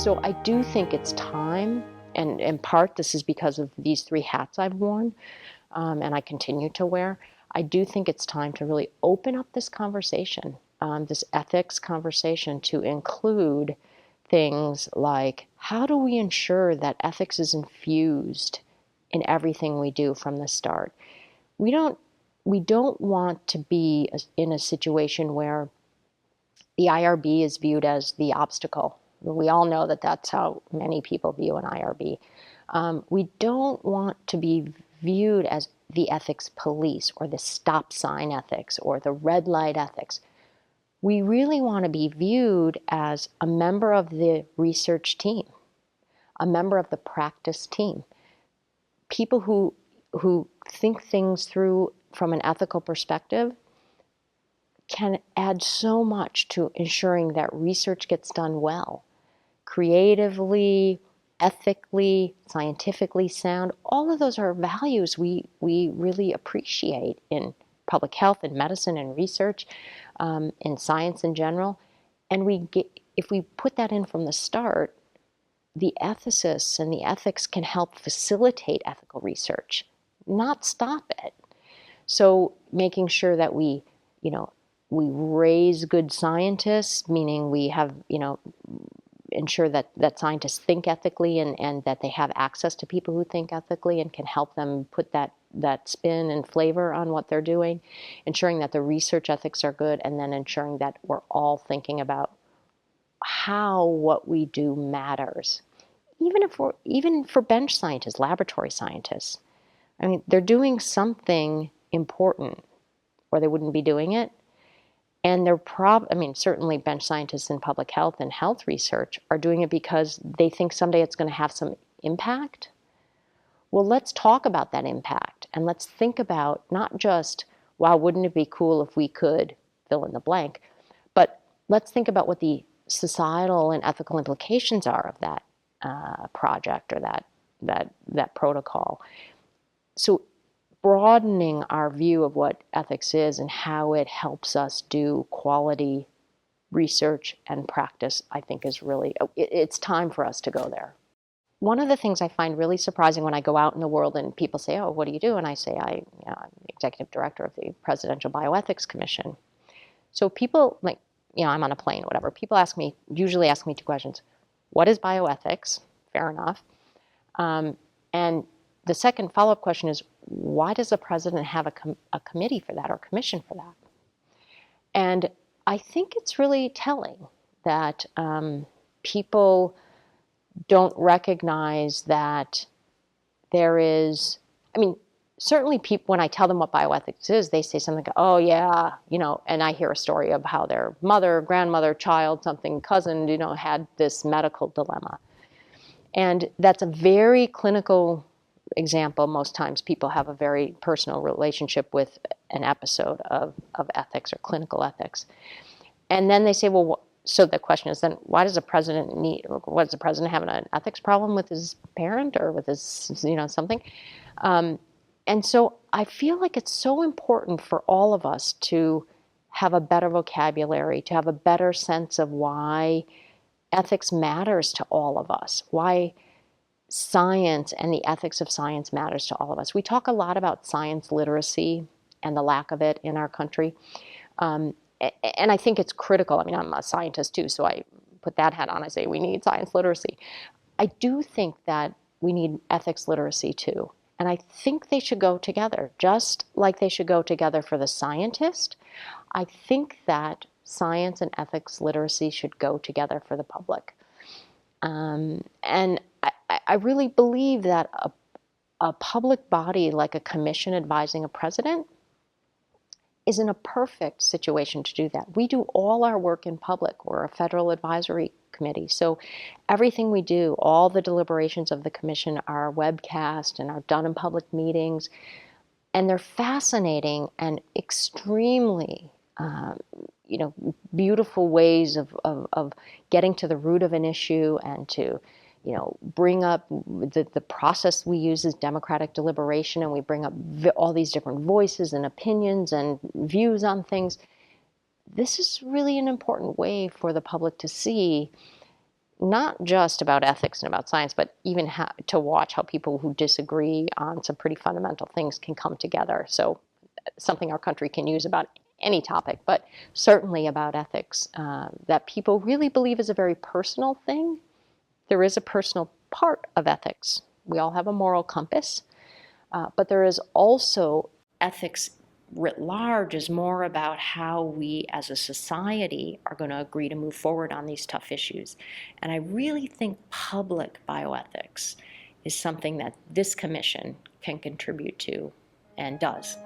So I do think it's time, and in part this is because of these three hats I've worn, and I continue to wear. I do think it's time to really open up this conversation, this ethics conversation, to include things like, how do we ensure that ethics is infused in everything we do from the start? We don't want to be in a situation where the IRB is viewed as the obstacle. We all know that that's how many people view an IRB. We don't want to be viewed as the ethics police or the stop sign ethics or the red light ethics. We really want to be viewed as a member of the research team, a member of the practice team, people who think things through from an ethical perspective can add so much to ensuring that research gets done well, creatively, ethically, scientifically sound. All of those are values we really appreciate in public health and medicine and research, in science in general. And if we put that in from the start, the ethicists and the ethics can help facilitate ethical research, not stop it. So making sure that we raise good scientists, meaning we have, ensure that scientists think ethically and that they have access to people who think ethically and can help them put that spin and flavor on what they're doing, ensuring that the research ethics are good, and then ensuring that we're all thinking about how what we do matters. Even for bench scientists, laboratory scientists. I mean, they're doing something important or they wouldn't be doing it. And certainly bench scientists in public health and health research are doing it because they think someday it's going to have some impact. Well, let's talk about that impact, and let's think about not just, wow, wouldn't it be cool if we could fill in the blank, but let's think about what the societal and ethical implications are of that project or that protocol. So broadening our view of what ethics is and how it helps us do quality research and practice, I think is really, it's time for us to go there. One of the things I find really surprising when I go out in the world and people say, oh, what do you do? And I say, I'm the executive director of the Presidential Bioethics Commission. So people I'm on a plane, whatever. People usually ask me two questions. What is bioethics? Fair enough. And the second follow-up question is, why does the president have a committee for that or commission for that? And I think it's really telling that people don't recognize that there is, certainly people, when I tell them what bioethics is, they say something like, oh yeah, and I hear a story of how their mother, grandmother, child, something, cousin, had this medical dilemma. And that's a very clinical example. Most times people have a very personal relationship with an episode of ethics or clinical ethics. And then they say, well, so the question is then, what does the president have an ethics problem with his parent or with his, something? And so I feel like it's so important for all of us to have a better vocabulary, to have a better sense of why ethics matters to all of us, why science and the ethics of science matters to all of us. We talk a lot about science literacy and the lack of it in our country. And I think it's critical. I'm a scientist too, so I put that hat on. I say we need science literacy. I do think that we need ethics literacy too. And I think they should go together, just like they should go together for the scientist. I think that science and ethics literacy should go together for the public. And I really believe that a public body like a commission advising a president is in a perfect situation to do that. We do all our work in public. We're a federal advisory committee. So everything we do, all the deliberations of the commission are webcast and are done in public meetings. And they're fascinating and extremely beautiful ways of getting to the root of an issue and to bring up the process we use is democratic deliberation, and we bring up all these different voices and opinions and views on things. This is really an important way for the public to see not just about ethics and about science, but even to watch how people who disagree on some pretty fundamental things can come together. So something our country can use about any topic, but certainly about ethics, that people really believe is a very personal thing. There is a personal part of ethics. We all have a moral compass, but there is also ethics writ large is more about how we as a society are going to agree to move forward on these tough issues. And I really think public bioethics is something that this commission can contribute to and does.